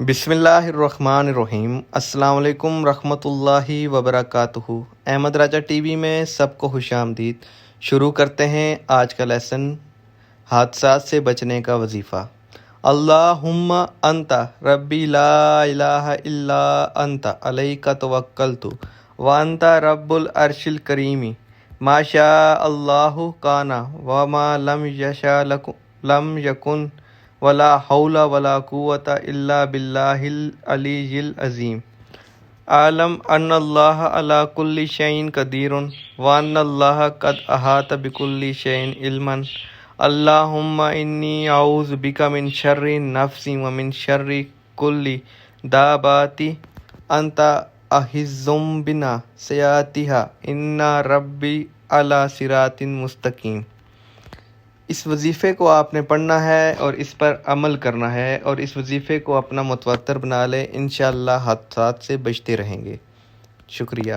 بسم اللہ الرحمن الرحیم۔ السلام علیکم رحمۃ اللہ وبرکاتہ۔ احمد راجہ ٹی وی میں سب کو خوش آمدید۔ شروع کرتے ہیں آج کا لیسن، حادثات سے بچنے کا وظیفہ۔ اللہم انت ربی لا الہ الا انت علیک توکلت وانت رب العرش الکریم ما شاء اللہ کان وما لم یشاء لم یکن ولا حول ولا قوت الا باللہ العلی العظیم۔ اعلم ان اللہ علی کل شیء قدیر وان اللہ قد احاط بکل شیء علما۔ اللہم انی اعوذ بک من شر نفسی ومن شر کل دابۃ انت آخذ بناصیتہا ان ربی علی صراط مستقیم۔ اس وظیفے کو آپ نے پڑھنا ہے اور اس پر عمل کرنا ہے، اور اس وظیفے کو اپنا متواتر بنا لیں، انشاءاللہ حادثات سے بچتے رہیں گے۔ شکریہ۔